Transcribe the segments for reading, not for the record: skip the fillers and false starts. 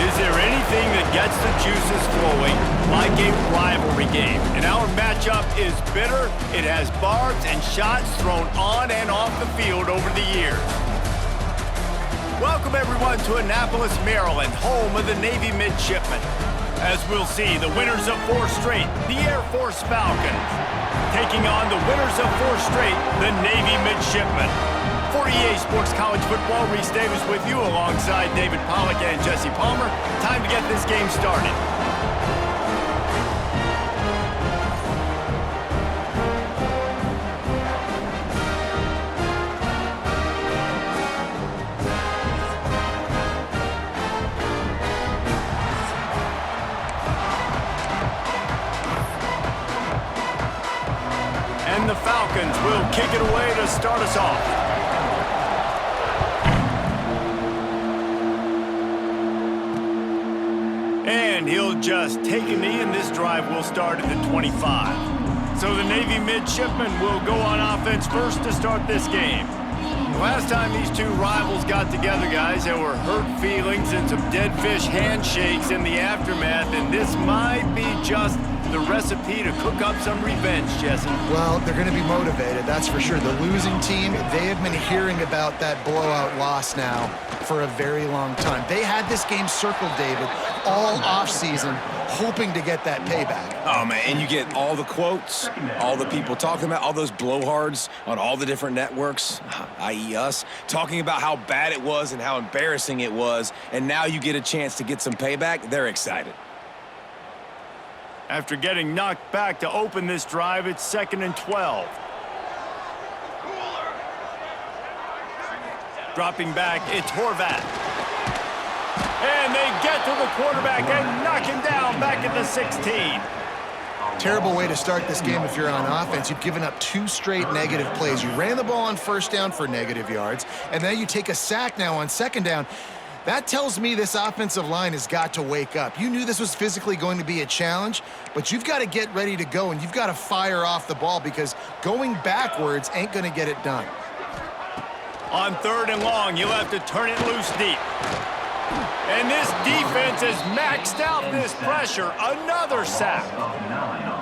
Is there anything that gets the juices flowing like a rivalry game? And our matchup is bitter. It has barbs and shots thrown on and off the field over the years. Welcome, everyone, to Annapolis, Maryland, home of the Navy Midshipmen. As we'll see, the winners of 4 straight, the Air Force Falcons, taking on the winners of 4 straight, the Navy Midshipmen. For EA Sports College Football, Reese Davis with you alongside David Pollack and Jesse Palmer. Time to get this game started. And the Falcons will kick it away to start us off. And he'll just take a knee, and this drive will start at the 25. So the Navy Midshipmen will go on offense first to start this game. The last time these two rivals got together, guys, there were hurt feelings and some dead fish handshakes in the aftermath, and this might be just the recipe to cook up some revenge, Jesse. Well, they're going to be motivated, that's for sure. The losing team, they have been hearing about that blowout loss now for a very long time. They had this game circled, David, all offseason, hoping to get that payback. Oh, man, and you get all the quotes, all the people talking about, all those blowhards on all the different networks, i.e. us, talking about how bad it was and how embarrassing it was, and now you get a chance to get some payback. They're excited. After getting knocked back to open this drive, it's 2nd and 12. Dropping back, it's Horvath. And they get to the quarterback and knock him down back at the 16. Terrible way to start this game if you're on offense. You've given up 2 straight negative plays. You ran the ball on 1st down for negative yards, and then you take a sack now on 2nd down. That tells me this offensive line has got to wake up. You knew this was physically going to be a challenge, but you've got to get ready to go, and you've got to fire off the ball because going backwards ain't going to get it done. On 3rd and long, you'll have to turn it loose deep. And this defense has maxed out this pressure. Another sack.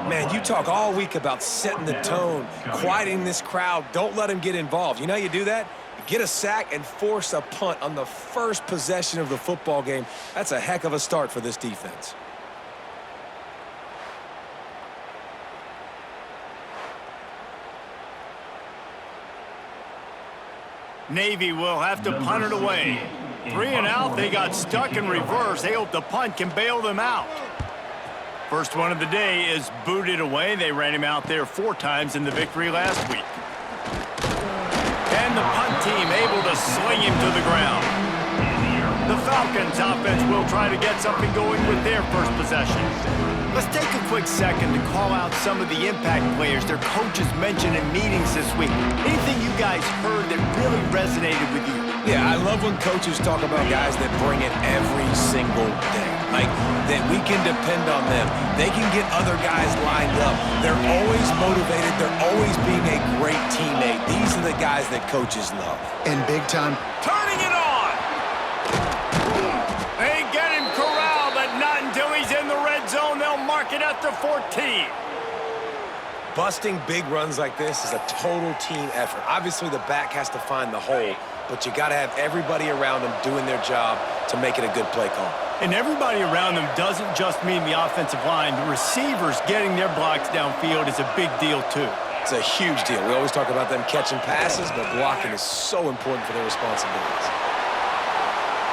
Man, you talk all week about setting the tone, quieting this crowd. Don't let them get involved. You know how you do that? Get a sack and force a punt on the first possession of the football game. That's a heck of a start for this defense. Navy will have to punt it away. 3 and out, they got stuck in reverse. They hope the punt can bail them out. First one of the day is booted away. They ran him out there 4 times in the victory last week. And the punt team able to sling him to the ground. The Falcons offense will try to get something going with their first possession. Let's take a quick second to call out some of the impact players their coaches mentioned in meetings this week. Anything you guys heard that really resonated with you? Yeah, I love when coaches talk about guys that bring it every single day. Like, that we can depend on them. They can get other guys lined up. They're always motivated. They're always being a great teammate. These are the guys that coaches love. And big time. Turning it on! They get him corralled, but not until he's in the red zone. They'll mark it at the 14. Busting big runs like this is a total team effort. Obviously, the back has to find the hole, but you got to have everybody around them doing their job to make it a good play call. And everybody around them doesn't just mean the offensive line. The receivers getting their blocks downfield is a big deal, too. It's a huge deal. We always talk about them catching passes, but blocking is so important for their responsibilities.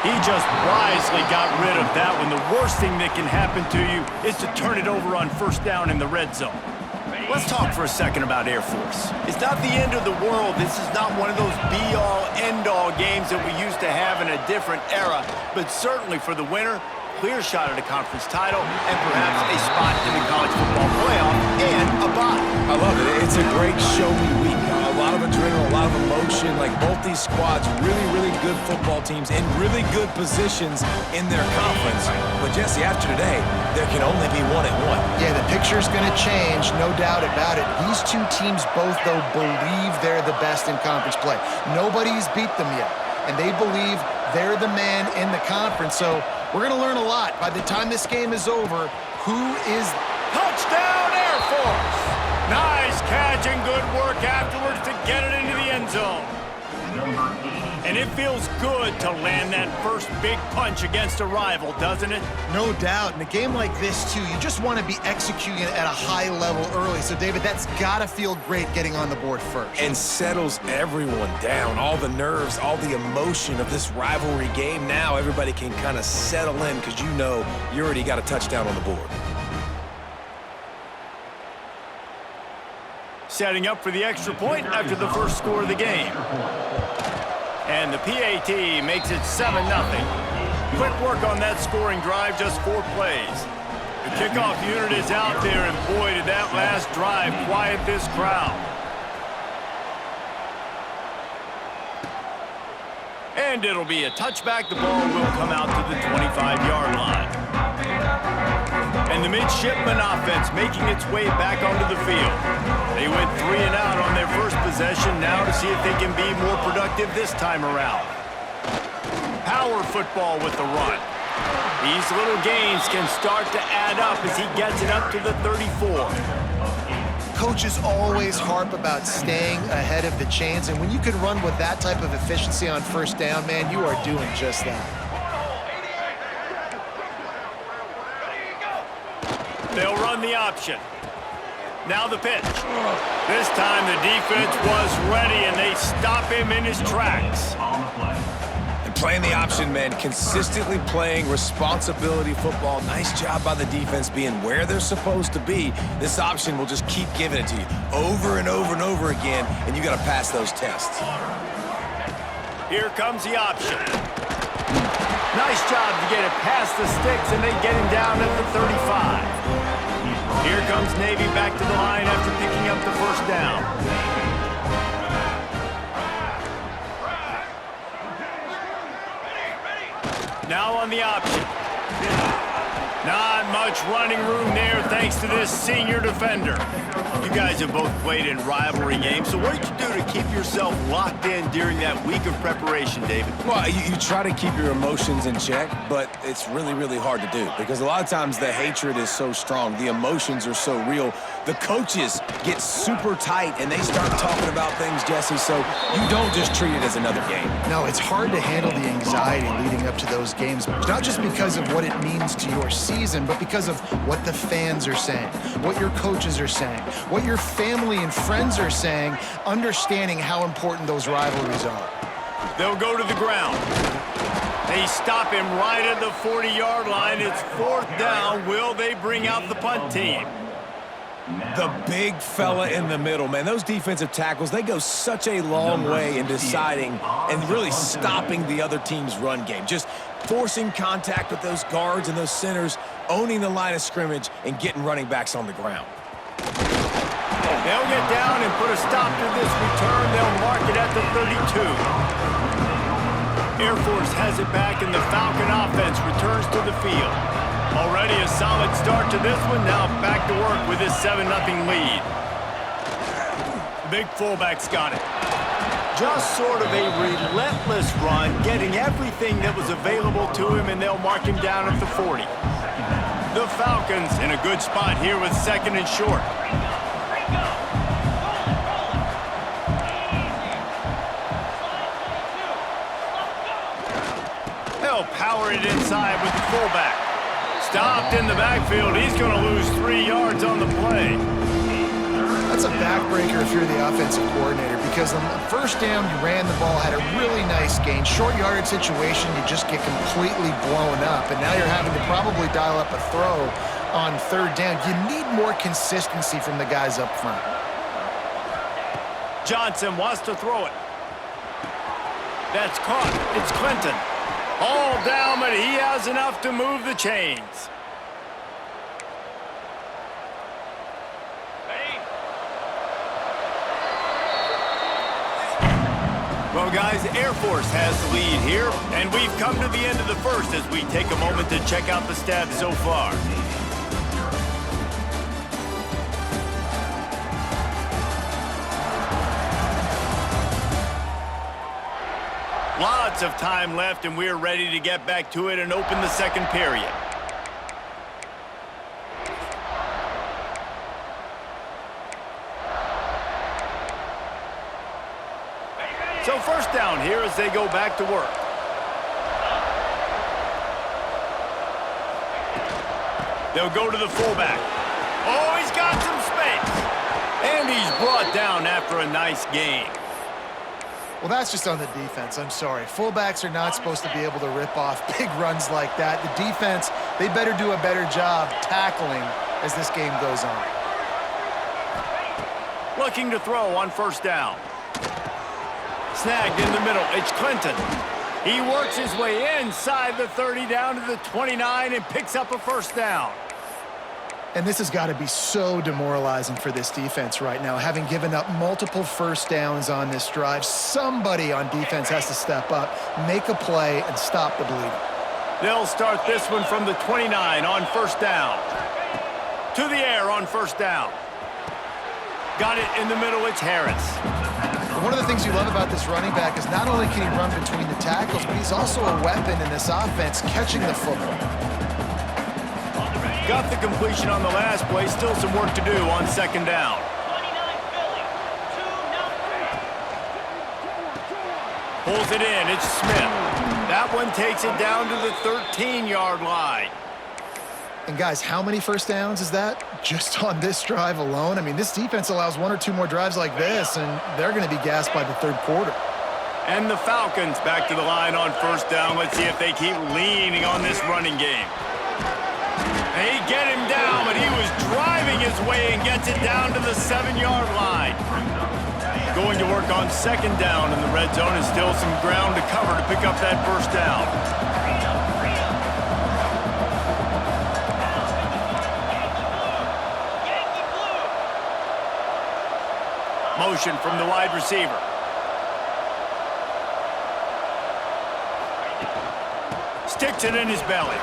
He just wisely got rid of that one. The worst thing that can happen to you is to turn it over on 1st down in the red zone. Let's talk for a second about Air Force. It's not the end of the world. This is not one of those be-all, end-all games that we used to have in a different era, but certainly for the winner, clear shot at a conference title and perhaps a spot in the college football playoff and a bye. I love it. It's a great show-me week. A lot of adrenaline, a lot of emotion. Like, both these squads, really, really good football teams in really good positions in their conference. But, Jesse, after today, there can only be 1-1. Yeah, the picture's going to change, no doubt about it. These two teams both, though, believe they're the best in conference play. Nobody's beat them yet, and they believe they're the man in the conference. So We're going to learn a lot by the time this game is over. Who is... Touchdown, Air Force! Nice catch and good work afterwards to get it into the end zone. And it feels good to land that first big punch against a rival, doesn't it? No doubt. In a game like this, too, you just want to be executing at a high level early. So, David, that's got to feel great getting on the board first. And settles everyone down. All the nerves, all the emotion of this rivalry game. Now everybody can kind of settle in because you know you already got a touchdown on the board. Setting up for the extra point after the first score of the game. And the PAT makes it 7-0. Quick work on that scoring drive, just 4 plays. The kickoff unit is out there, and boy, did that last drive quiet this crowd. And it'll be a touchback. The ball will come out to the 25-yard line. And the midshipman offense making its way back onto the field. They went 3 and out on their first possession, now to see if they can be more productive this time around. Power football with the run. These little gains can start to add up as he gets it up to the 34. Coaches always harp about staying ahead of the chains, and when you can run with that type of efficiency on first down, man, you are doing just that. They'll run the option. Now the pitch. This time the defense was ready, and they stop him in his tracks. And playing the option, man, consistently playing responsibility football. Nice job by the defense being where they're supposed to be. This option will just keep giving it to you over and over and over again, and you got to pass those tests. Here comes the option. Nice job to get it past the sticks, and they get him down at the 35. Here comes Navy back to the line after picking up the first down. Now on the option. Not much running room there thanks to this senior defender. You guys have both played in rivalry games, so what did you do to keep yourself locked in during that week of preparation, David? Well, you try to keep your emotions in check, but it's really, really hard to do because a lot of times the hatred is so strong. The emotions are so real. The coaches get super tight, and they start talking about things, Jesse, so you don't just treat it as another game. No, it's hard to handle the anxiety leading up to those games, not just because of what it means to your season, but because of what the fans are saying, what your coaches are saying, what your family and friends are saying, understanding how important those rivalries are. They'll go to the ground. They stop him right at the 40-yard line. It's 4th down. Will they bring out the punt team? The big fella in the middle, man. Those defensive tackles, they go such a long way in deciding and really stopping the other team's run game. Just forcing contact with those guards and those centers, owning the line of scrimmage, and getting running backs on the ground. They'll get down and put a stop to this return. They'll mark it at the 32. Air Force has it back, and the Falcon offense returns to the field. Already a solid start to this one. Now back to work with this 7-0 lead. The big fullback's got it. Just sort of a relentless run, getting everything that was available to him, and they'll mark him down at the 40. The Falcons in a good spot here with 2nd and short. They'll power it inside with the fullback. Stopped in the backfield. He's going to lose 3 yards on the play. That's a backbreaker if you're the offensive coordinator, because on the first down, you ran the ball, had a really nice gain. Short yardage situation, you just get completely blown up, and now you're having to probably dial up a throw on 3rd down. You need more consistency from the guys up front. Johnson wants to throw it. That's caught. It's Clinton. All down, but he has enough to move the chains. Well, guys, Air Force has the lead here, and we've come to the end of the first as we take a moment to check out the stats so far. Lots of time left, and we're ready to get back to it and open the second period. So first down here as they go back to work. They'll go to the fullback. Oh, he's got some space. And he's brought down after a nice gain. Well, that's just on the defense. I'm sorry. Fullbacks are not supposed to be able to rip off big runs like that. The defense, they better do a better job tackling as this game goes on. Looking to throw on first down. Snagged in the middle. It's Clinton. He works his way inside the 30 down to the 29 and picks up a first down. And this has got to be so demoralizing for this defense right now. Having given up multiple first downs on this drive, somebody on defense has to step up, make a play, and stop the bleeding. They'll start this one from the 29 on first down. To the air on first down. Got it in the middle. It's Harris. One of the things you love about this running back is not only can he run between the tackles, but he's also a weapon in this offense, catching the football. Got the completion on the last play. Still some work to do on second down. Pulls it in. It's Smith. That one takes it down to the 13-yard line. And guys, how many first downs is that just on this drive alone? I mean, this defense allows one or two more drives like this, and they're going to be gassed by the third quarter. And the Falcons back to the line on first down. Let's see if they keep leaning on this running game. They get him down, but he was driving his way and gets it down to the 7-yard line. Going to work on second down in the red zone, and still some ground to cover to pick up that first down. Motion from the wide receiver. Sticks it in his belly.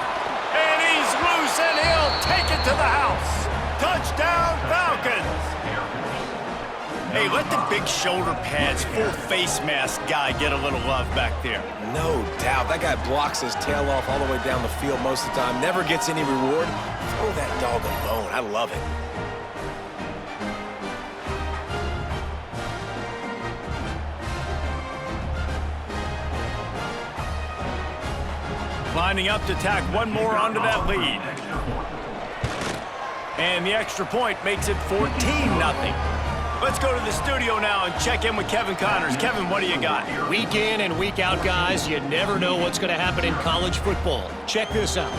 And he's loose, and he'll take it to the house. Touchdown, Falcons. Hey, let the big shoulder pads, full face mask guy get a little love back there. No doubt. That guy blocks his tail off all the way down the field most of the time. Never gets any reward. Throw that dog a bone. I love it. Lining up to tack one more onto that lead. And the extra point makes it 14-0. Let's go to the studio now and check in with Kevin Connors. Kevin, what do you got? Week in and week out, guys, you never know what's going to happen in college football. Check this out.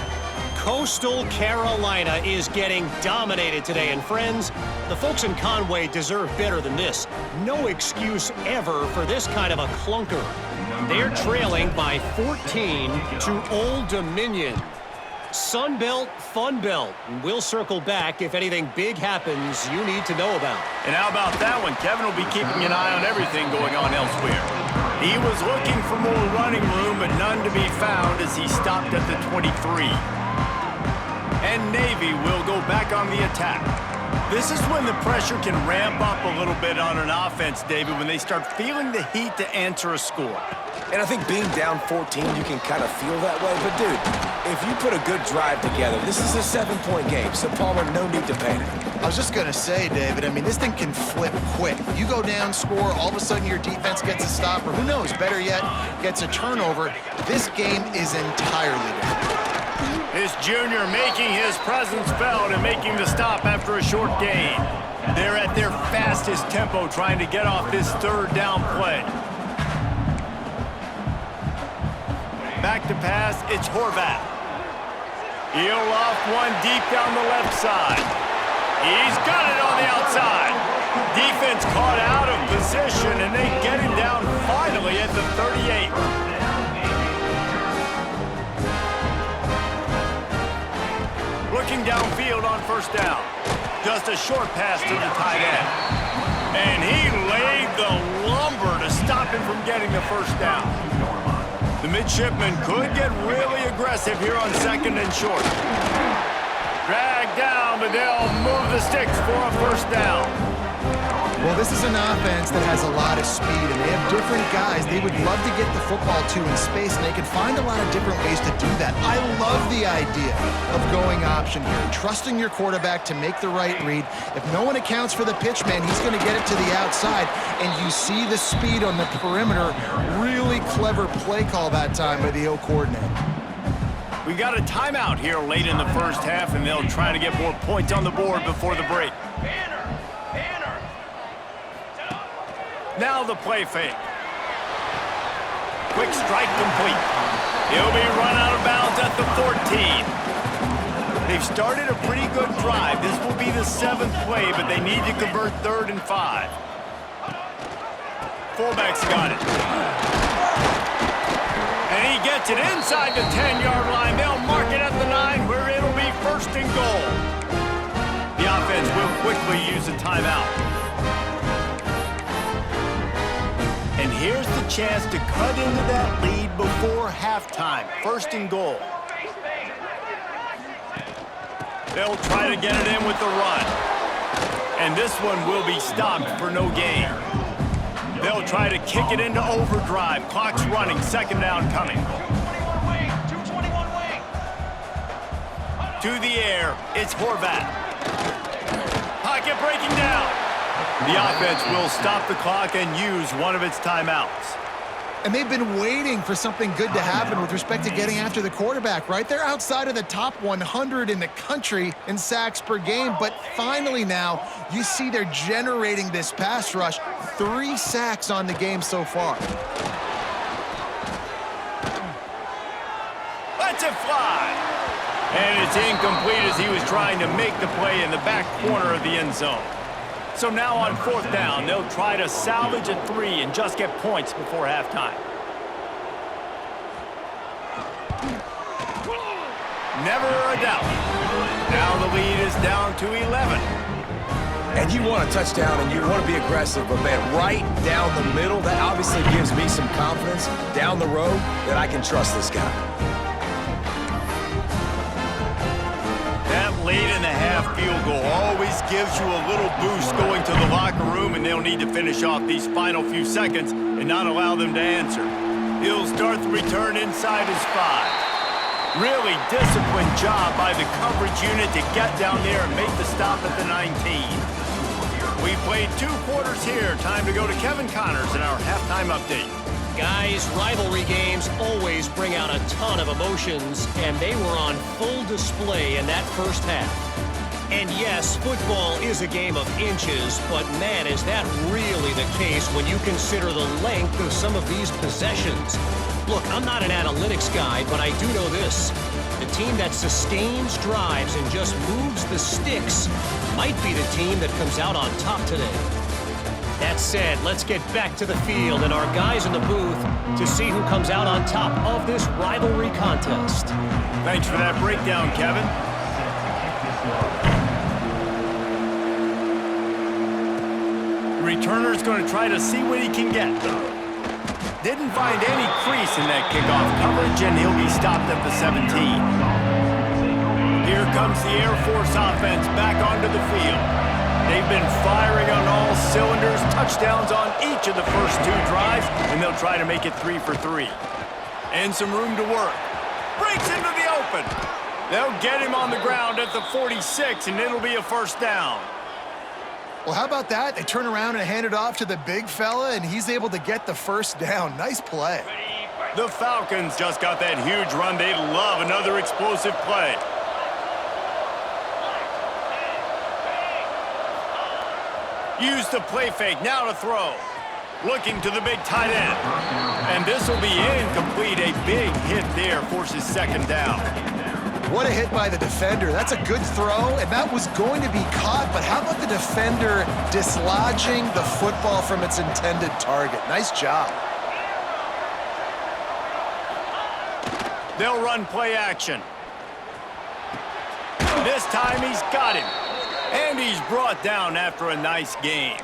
Coastal Carolina is getting dominated today. And friends, the folks in Conway deserve better than this. No excuse ever for this kind of a clunker. They're trailing by 14 to Old Dominion. Sunbelt, Funbelt. We'll circle back if anything big happens you need to know about. And how about that one? Kevin will be keeping an eye on everything going on elsewhere. He was looking for more running room, but none to be found as he stopped at the 23. And Navy will go back on the attack. This is when the pressure can ramp up a little bit on an offense, David, when they start feeling the heat to answer a score. And I think being down 14, you can kind of feel that way. But, dude, if you put a good drive together, this is a 7-point game, so Palmer, no need to panic. I was just going to say, David, I mean, this thing can flip quick. You go down, score, all of a sudden your defense gets a stop, or who knows, better yet, gets a turnover. This game is entirely different. This junior making his presence felt and making the stop after a short gain. They're at their fastest tempo trying to get off this third down play. Back to pass, it's Horvath. He'll off one deep down the left side. He's got it on the outside. Defense caught out of position, and they get him down finally at the 38. Looking downfield on first down. Just a short pass to the tight end. And he laid the lumber to stop him from getting the first down. The midshipmen could get really aggressive here on second and short. Dragged down, but they'll move the sticks for a first down. Well, this is an offense that has a lot of speed, and they have different guys they would love to get the football to in space, and they can find a lot of different ways to do that. I love the idea of going option here, trusting your quarterback to make the right read. If no one accounts for the pitch man, he's going to get it to the outside, and you see the speed on the perimeter. Really clever play call that time by the O coordinator. We got a timeout here late in the first half, and they'll try to get more points on the board before the break. Now the play fake. Quick strike complete. He'll be run out of bounds at the 14. They've started a pretty good drive. This will be the 7th play, but they need to convert 3rd and 5. Fullback's got it. And he gets it inside the 10-yard line. They'll mark it at the 9, where it'll be 1st and goal. The offense will quickly use a timeout. And here's the chance to cut into that lead before halftime. 1st and goal. They'll try to get it in with the run. And this one will be stopped for no gain. They'll try to kick it into overdrive. Clock's running. 2nd down coming. To the air. It's Horvath. Pocket breaking down. The offense will stop the clock and use one of its timeouts. And they've been waiting for something good to happen with respect to getting after the quarterback, right? They're outside of the top 100 in the country in sacks per game, but finally now you see they're generating this pass rush. 3 sacks on the game so far. Let's it fly. And it's incomplete as he was trying to make the play in the back corner of the end zone. So now on 4th down, they'll try to salvage a 3 and just get points before halftime. Never a doubt. Now the lead is down to 11. And you want a touchdown and you want to be aggressive, but man, right down the middle, that obviously gives me some confidence down the road that I can trust this guy. That late-in-the-half field goal always gives you a little boost going to the locker room, and they'll need to finish off these final few seconds and not allow them to answer. He'll start the return inside his 5. Really disciplined job by the coverage unit to get down there and make the stop at the 19. We've played 2 quarters here. Time to go to Kevin Connors in our halftime update. Guys, rivalry games always bring out a ton of emotions, and they were on full display in that first half. And yes, football is a game of inches, but man, is that really the case when you consider the length of some of these possessions. Look, I'm not an analytics guy, but I do know this. The team that sustains drives and just moves the sticks might be the team that comes out on top today. That said, let's get back to the field and our guys in the booth to see who comes out on top of this rivalry contest. Thanks for that breakdown, Kevin. Returner's going to try to see what he can get. Didn't find any crease in that kickoff coverage, and he'll be stopped at the 17. Here comes the Air Force offense back onto the field. They've been firing on all cylinders, touchdowns on each of the first 2 drives, and they'll try to make it 3 for 3. And some room to work. Breaks into the open. They'll get him on the ground at the 46, and it'll be a 1st down. Well, how about that? They turn around and hand it off to the big fella, and he's able to get the 1st down. Nice play. The Falcons just got that huge run. They'd love another explosive play. Use the play fake, now to throw. Looking to the big tight end. And this will be incomplete. A big hit there forces 2nd down. What a hit by the defender. That's a good throw, and that was going to be caught, but how about the defender dislodging the football from its intended target? Nice job. They'll run play action. This time he's got him. And he's brought down after a nice game.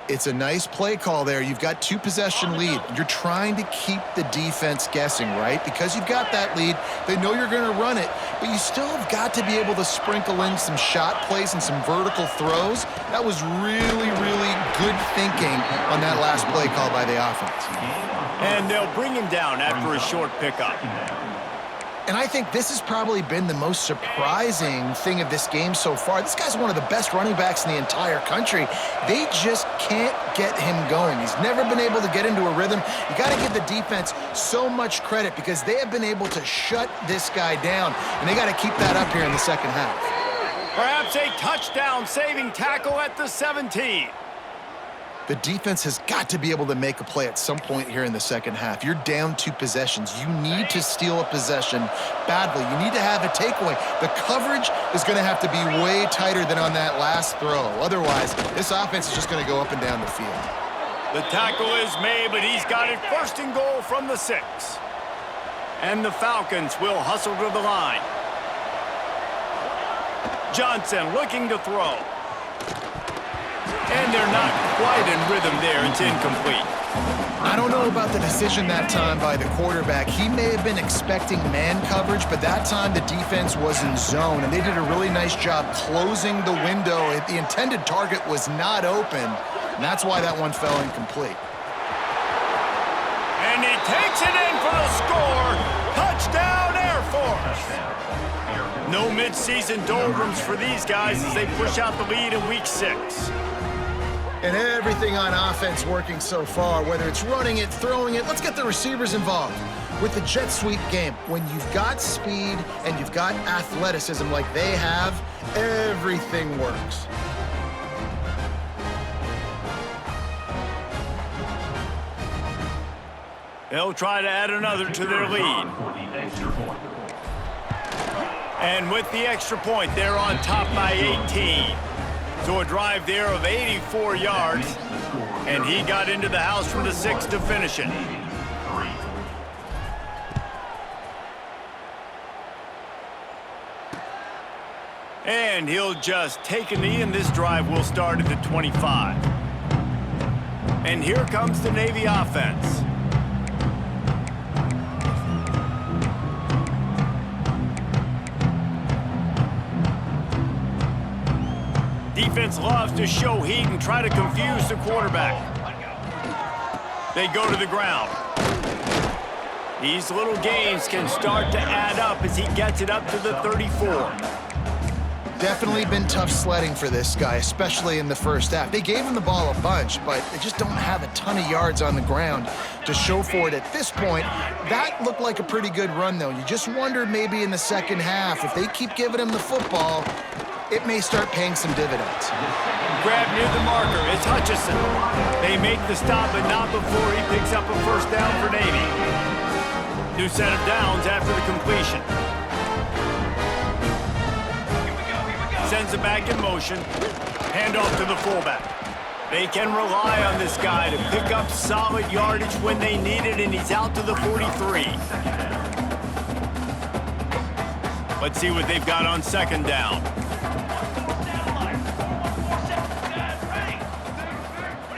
It's a nice play call there. You've got 2-possession lead. You're trying to keep the defense guessing, right? Because you've got that lead, they know you're going to run it, but you still have got to be able to sprinkle in some shot plays and some vertical throws. That was really, really good thinking on that last play call by the offense. And they'll bring him down after a short pickup. And I think this has probably been the most surprising thing of this game so far. This guy's one of the best running backs in the entire country. They just can't get him going. He's never been able to get into a rhythm. You got to give the defense so much credit because they have been able to shut this guy down, and they got to keep that up here in the second half. Perhaps a touchdown-saving tackle at the 17. The defense has got to be able to make a play at some point here in the second half. You're down 2 possessions. You need to steal a possession badly. You need to have a takeaway. The coverage is going to have to be way tighter than on that last throw. Otherwise, this offense is just going to go up and down the field. The tackle is made, but he's got it first and goal from the 6. And the Falcons will hustle to the line. Johnson looking to throw. And they're not quite in rhythm there. It's incomplete. I don't know about the decision that time by the quarterback. He may have been expecting man coverage, but that time the defense was in zone, and they did a really nice job closing the window. The intended target was not open, and that's why that one fell incomplete. And he takes it in for the score. Touchdown, Air Force. No midseason doldrums for these guys as they push out the lead in Week 6. And everything on offense working so far, whether it's running it, throwing it. Let's get the receivers involved. With the jet sweep game, when you've got speed and you've got athleticism like they have, everything works. They'll try to add another to their lead. And with the extra point, they're on top by 18. So a drive there of 84 yards, and he got into the house from the 6 to finish it. And he'll just take a knee, and this drive will start at the 25. And here comes the Navy offense. Defense loves to show heat and try to confuse the quarterback. They go to the ground. These little gains can start to add up as he gets it up to the 34. Definitely been tough sledding for this guy, especially in the first half. They gave him the ball a bunch, but they just don't have a ton of yards on the ground to show for it at this point. That looked like a pretty good run, though. You just wondered maybe in the second half, if they keep giving him the football, it may start paying some dividends. Grab near the marker. It's Hutchison. They make the stop, but not before he picks up a first down for Navy. New set of downs after the completion. Sends it back in motion. Handoff to the fullback. They can rely on this guy to pick up solid yardage when they need it, and he's out to the 43. Let's see what they've got on second down.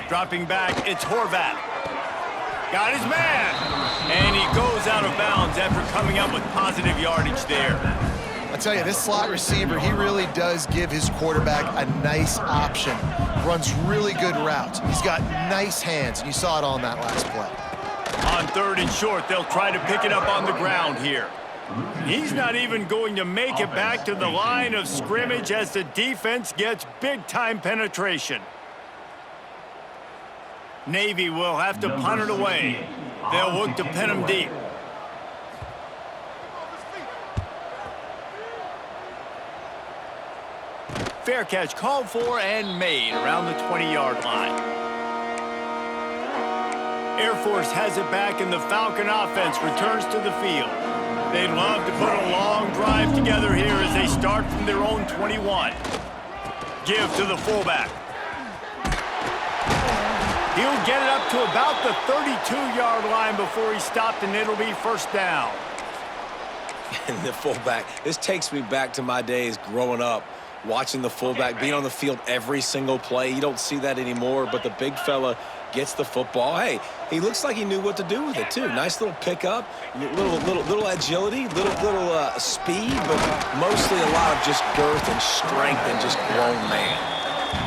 Dropping back, it's Horvat. Got his man. And he goes out of bounds after coming up with positive yardage there. I tell you, this slot receiver, he really does give his quarterback a nice option. Runs really good routes. He's got nice hands, and you saw it all in that last play. On 3rd and short, they'll try to pick it up on the ground here. He's not even going to make it back to the line of scrimmage as the defense gets big-time penetration. Navy will have to punt it away. They'll look to pin him deep. Fair catch called for and made around the 20-yard line. Air Force has it back, and the Falcon offense returns to the field. They'd love to put a long drive together here as they start from their own 21. Give to the fullback. He'll get it up to about the 32-yard line before he stopped, and it'll be first down. And the fullback, this takes me back to my days growing up watching the fullback being on the field every single play. You don't see that anymore, but the big fella gets the football. Hey, he looks like he knew what to do with it, too. Nice little pickup, little agility, little speed, but mostly a lot of just girth and strength and just grown man.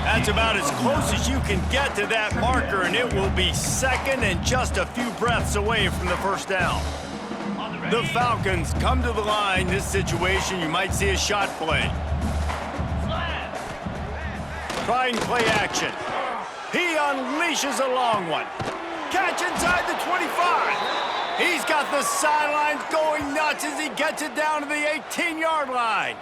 That's about as close as you can get to that marker, and it will be second and just a few breaths away from the first down. The Falcons come to the line. This situation, you might see a shot play. Trying play action. He unleashes a long one. Catch inside the 25. He's got the sidelines going nuts as he gets it down to the 18-yard line.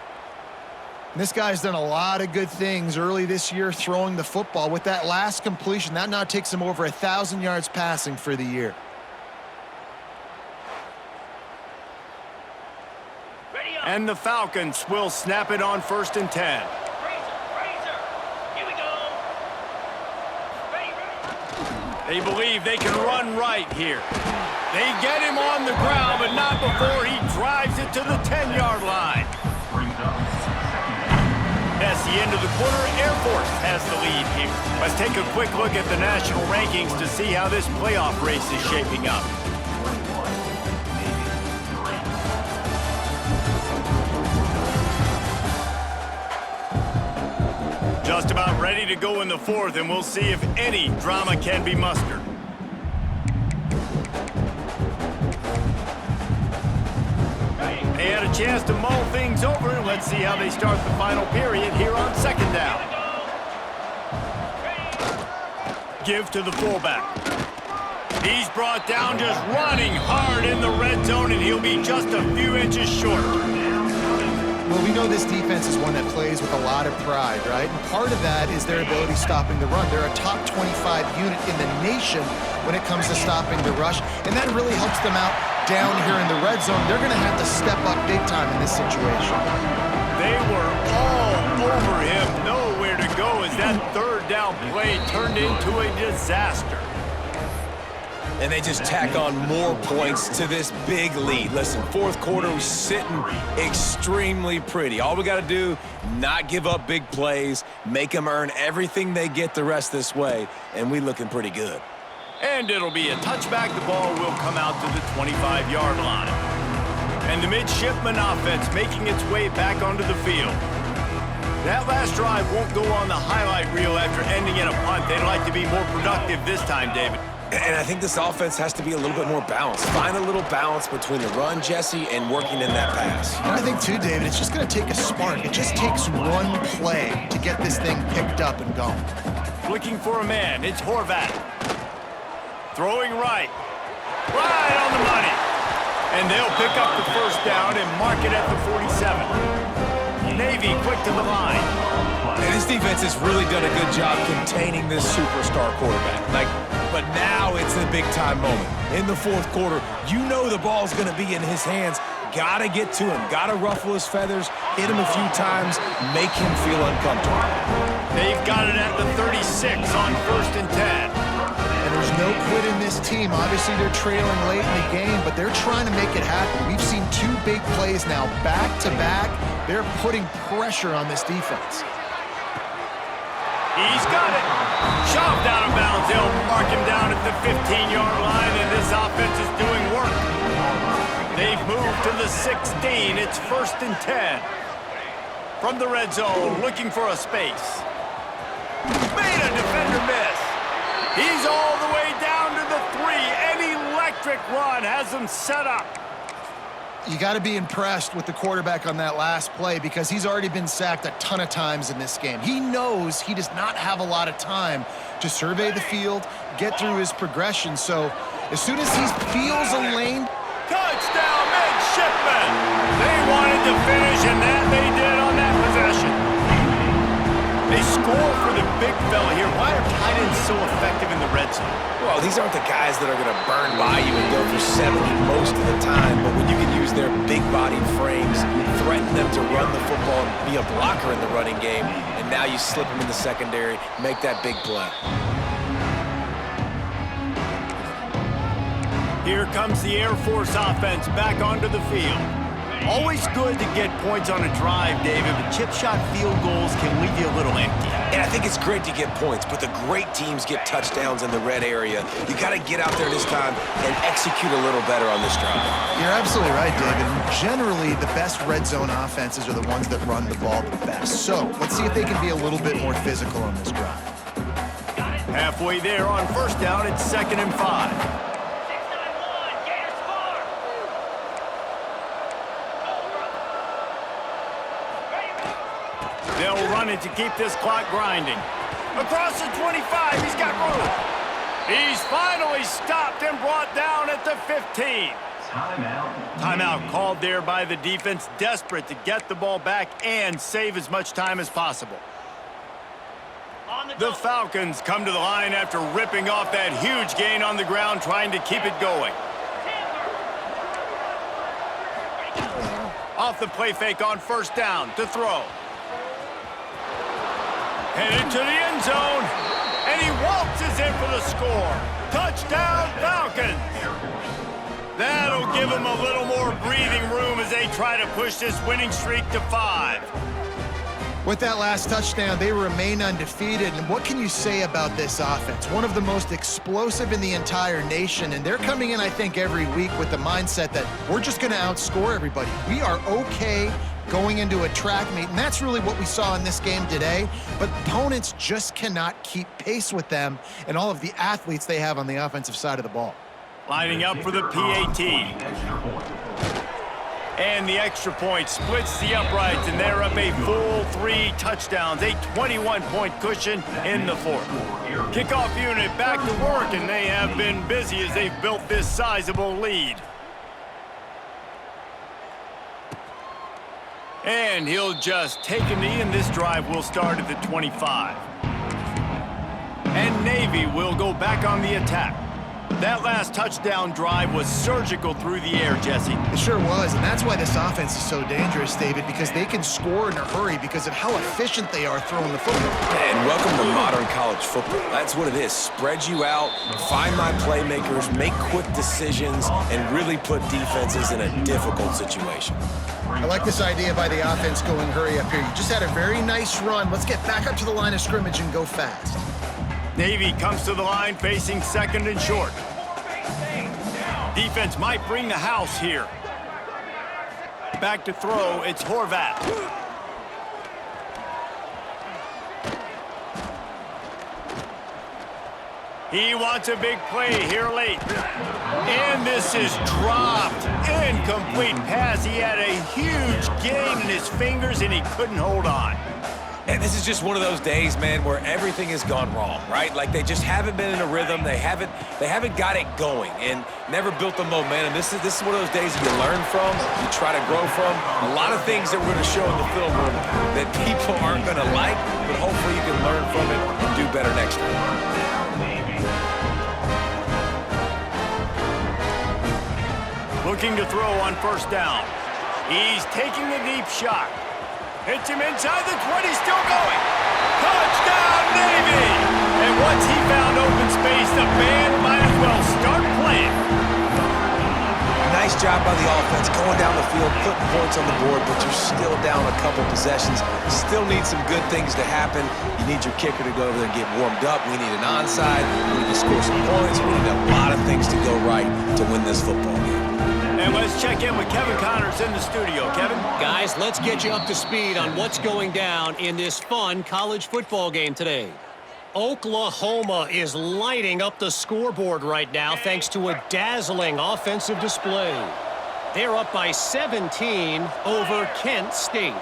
This guy's done a lot of good things early this year throwing the football. With that last completion, that now takes him over 1,000 yards passing for the year. And the Falcons will snap it on 1st and 10. They believe they can run right here. They get him on the ground, but not before he drives it to the 10-yard line. That's the end of the quarter. Air Force has the lead here. Let's take a quick look at the national rankings to see how this playoff race is shaping up. Just about ready to go in the 4th, and we'll see if any drama can be mustered. They had a chance to mull things over, and let's see how they start the final period here on 2nd down. Give to the fullback. He's brought down just running hard in the red zone, and he'll be just a few inches short. Well, we know this defense is one that plays with a lot of pride, right? And part of that is their ability stopping the run. They're a top 25 unit in the nation when it comes to stopping the rush, and that really helps them out down here in the red zone. They're going to have to step up big time in this situation. They were all over him, nowhere to go as that 3rd down play turned into a disaster. And they just tack on more points to this big lead. Listen, 4th quarter was sitting extremely pretty. All we got to do, not give up big plays, make them earn everything they get the rest this way, and we looking pretty good. And it'll be a touchback. The ball will come out to the 25-yard line. And the midshipman offense making its way back onto the field. That last drive won't go on the highlight reel after ending in a punt. They'd like to be more productive this time, David. And I think this offense has to be a little bit more balanced. Find a little balance between the run, Jesse, and working in that pass. And I think, too, David, it's just going to take a spark. It just takes one play to get this thing picked up and going. Looking for a man. It's Horvat. Throwing right. Right on the money. And they'll pick up the 1st down and mark it at the 47. Navy quick to the line. And this defense has really done a good job containing this superstar quarterback. But now it's the big-time moment. In the 4th quarter, you know the ball's going to be in his hands. Got to get to him. Got to ruffle his feathers, hit him a few times, make him feel uncomfortable. They've got it at the 36 on 1st and 10. And there's no quit in this team. Obviously, they're trailing late in the game, but they're trying to make it happen. We've seen 2 big plays now, back-to-back. They're putting pressure on this defense. He's got it. Shoved out of bounds. They'll mark him down at the 15-yard line, and this offense is doing work. They've moved to the 16. It's 1st and 10. From the red zone, looking for a space. Made a defender miss. He's all the way down to the 3. An electric run has him set up. You got to be impressed with the quarterback on that last play because he's already been sacked a ton of times in this game. He knows he does not have a lot of time to survey the field, get through his progression. So as soon as he feels a lane... Touchdown, midshipman! They wanted to finish, and that they did on that possession. They score for the big fella here. Why are tight ends so effective in the red zone? Well, these aren't the guys that are going to burn by you and go for 70 most of the time, but when you can use their big-bodied frames, threaten them to run the football and be a blocker in the running game, and now you slip them in the secondary, make that big play. Here comes the Air Force offense back onto the field. Always good to get points on a drive, David, but chip shot field goals can leave you a little empty. And I think it's great to get points, but the great teams get touchdowns in the red area. You got to get out there this time and execute a little better on this drive. You're absolutely right, David. Generally, the best red zone offenses are the ones that run the ball the best. So let's see if they can be a little bit more physical on this drive. Halfway there on first down, it's 2nd and 5. They'll run it to keep this clock grinding. Across the 25, he's got room. He's finally stopped and brought down at the 15. Timeout called there by the defense, desperate to get the ball back and save as much time as possible. The Falcons come to the line after ripping off that huge gain on the ground, trying to keep it going. Off the play fake on first down to throw. Headed to the end zone, and he waltzes in for the score. Touchdown, Falcons! That'll give them a little more breathing room as they try to push this winning streak to 5. With that last touchdown, they remain undefeated. And what can you say about this offense? One of the most explosive in the entire nation. And they're coming in, I think, every week with the mindset that we're just going to outscore everybody. We are okay going into a track meet, and that's really what we saw in this game today. But opponents just cannot keep pace with them and all of the athletes they have on the offensive side of the ball. Lining up for the PAT. And the extra point splits the uprights, and they're up a full 3 touchdowns, a 21-point cushion in the 4th. Kickoff unit back to work, and they have been busy as they've built this sizable lead. And he'll just take a knee, and this drive will start at the 25. And Navy will go back on the attack. That last touchdown drive was surgical through the air, Jesse. It sure was, and that's why this offense is so dangerous, David, because they can score in a hurry because of how efficient they are throwing the football. And welcome to modern college football. That's what it is. Spread you out, find my playmakers, make quick decisions, and really put defenses in a difficult situation. I like this idea by the offense going hurry up here. You just had a very nice run. Let's get back up to the line of scrimmage and go fast. Navy comes to the line facing 2nd and short. Defense might bring the house here. Back to throw, it's Horvath. He wants a big play here late. And this is dropped. Incomplete pass. He had a huge gain in his fingers and he couldn't hold on. And this is just one of those days, man, where everything has gone wrong, right? Like they just haven't been in a rhythm. They haven't got it going and never built the momentum. This is one of those days that you learn from, you try to grow from. A lot of things that we're going to show in the film room that people aren't going to like, but hopefully you can learn from it and do better next time. Looking to throw on first down. He's taking a deep shot. Hits him inside the 20, still going. Touchdown, Navy! And once he found open space, the band might as well start playing. Nice job by the offense, going down the field, putting points on the board, but you're still down a couple possessions. Still need some good things to happen. You need your kicker to go over there and get warmed up. We need an onside. We need to score some points. We need a lot of things to go right to win this football game. And let's check in with Kevin Connors in the studio. Kevin? Guys, let's get you up to speed on what's going down in this fun college football game today. Oklahoma is lighting up the scoreboard right now thanks to a dazzling offensive display. They're up by 17 over Kent State.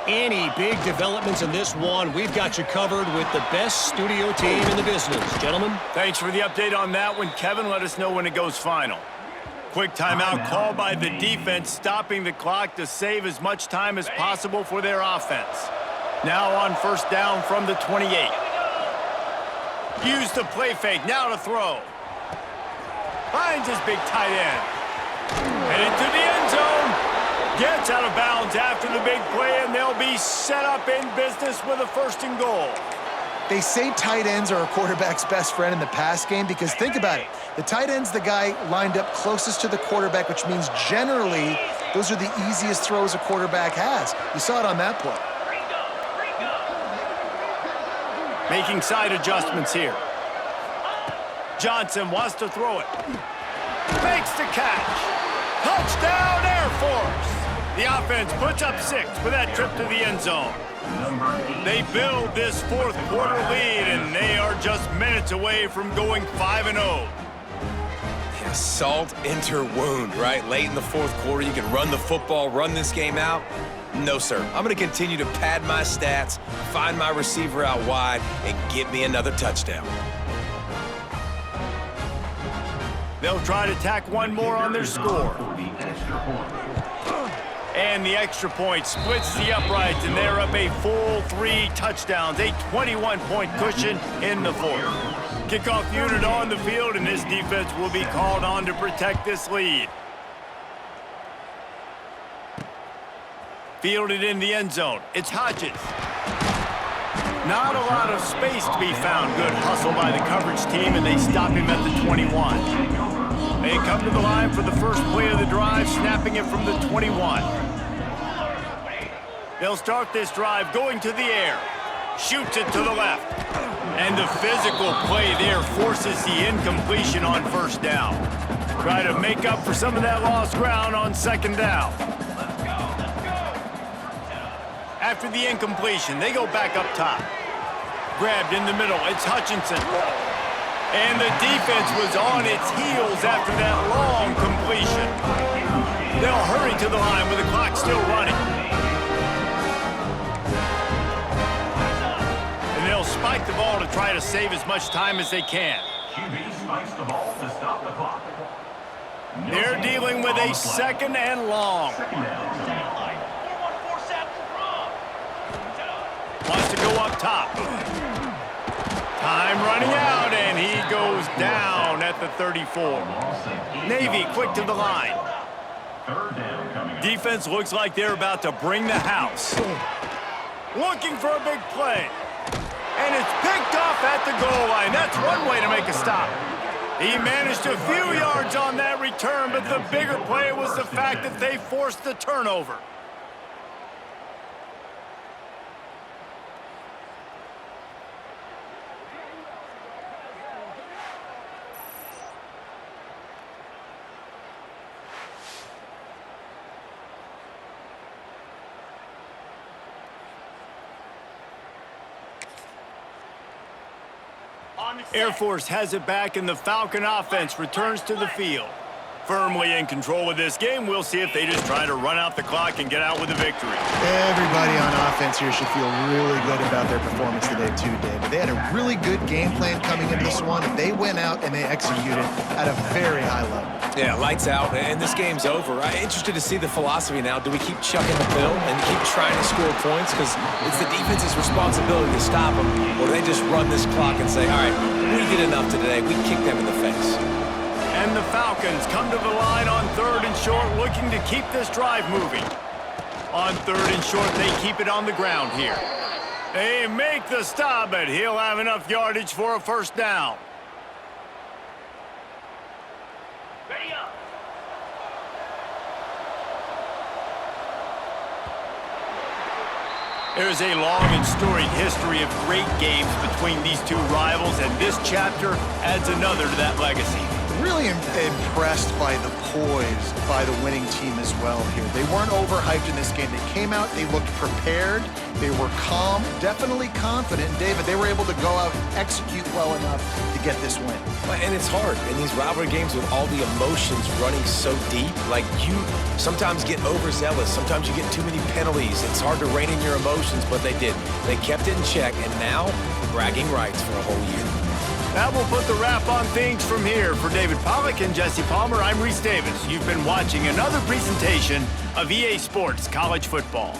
Any big developments in this one, we've got you covered with the best studio team in the business. Gentlemen? Thanks for the update on that one, Kevin. Let us know when it goes final. Quick timeout call by the defense, stopping the clock to save as much time as possible for their offense. Now on first down from the 28. Use the play fake, now to throw. Finds his big tight end. Headed to the end zone. Gets out of bounds after the big play, and they'll be set up in business with a 1st and goal. They say tight ends are a quarterback's best friend in the pass game because think about it. The tight end's the guy lined up closest to the quarterback, which means generally Those are the easiest throws a quarterback has. You saw it on that play. Making side adjustments here. Johnson wants to throw it. Makes the catch. Touchdown, Air Force. The offense puts up 6 with that trip to the end zone. They build this fourth quarter lead, and they are just minutes away from going 5-0. Yeah, salt enter wound, right? Late in the fourth quarter, you can run the football, run this game out. No, sir. I'm going to continue to pad my stats, find my receiver out wide, and get me another touchdown. They'll try to tack one more on their score. And the extra point splits the uprights, and they're up a full 3 touchdowns, a 21-point cushion in the fourth. Kickoff unit on the field, and this defense will be called on to protect this lead. Fielded in the end zone. It's Hodges. Not a lot of space to be found. Good hustle by the coverage team, and they stop him at the 21. They come to the line for the first play of the drive, snapping it from the 21. They'll start this drive going to the air. Shoots it to the left. And the physical play there forces the incompletion on first down. Try to make up for some of that lost ground on second down. After the incompletion, they go back up top. Grabbed in the middle, it's Hutchinson. And the defense was on its heels after that long completion. They'll hurry to the line with the clock still running. And they'll spike the ball to try to save as much time as they can. QB spikes the ball to stop the clock. They're dealing with a second and long. Wants to go up top. Time running out, and he goes down at the 34. Navy quick to the line. Defense looks like they're about to bring the house. Looking for a big play. And it's picked off at the goal line. That's one way to make a stop. He managed a few yards on that return, but the bigger play was the fact that they forced the turnover. Air Force has it back, and the Falcon offense returns to the field. Firmly in control of this game, we'll see if they just try to run out the clock and get out with a victory. Everybody on offense here should feel really good about their performance today too, David. They had a really good game plan coming into this one. They went out and they executed at a very high level. Yeah, lights out, and this game's over. I'm interested to see the philosophy now. Do we keep chucking the pill and keep trying to score points? Because it's the defense's responsibility to stop them. Or do they just run this clock and say, all right, we did enough today. We kicked them in the face. And the Falcons come to the line on 3rd and short, looking to keep this drive moving. On 3rd and short, they keep it on the ground here. They make the stop, but he'll have enough yardage for a first down. Ready up. There's a long and storied history of great games between these two rivals, and this chapter adds another to that legacy. Really impressed by the poise by the winning team as well here. They weren't overhyped in this game. They came out, they looked prepared, they were calm, definitely confident. And David, they were able to go out and execute well enough to get this win. And it's hard in these rivalry games with all the emotions running so deep. Like, you sometimes get overzealous. Sometimes you get too many penalties. It's hard to rein in your emotions, but they did. They kept it in check, and now bragging rights for a whole year. That will put the wrap on things from here. For David Pollack and Jesse Palmer, I'm Reese Davis. You've been watching another presentation of EA Sports College Football.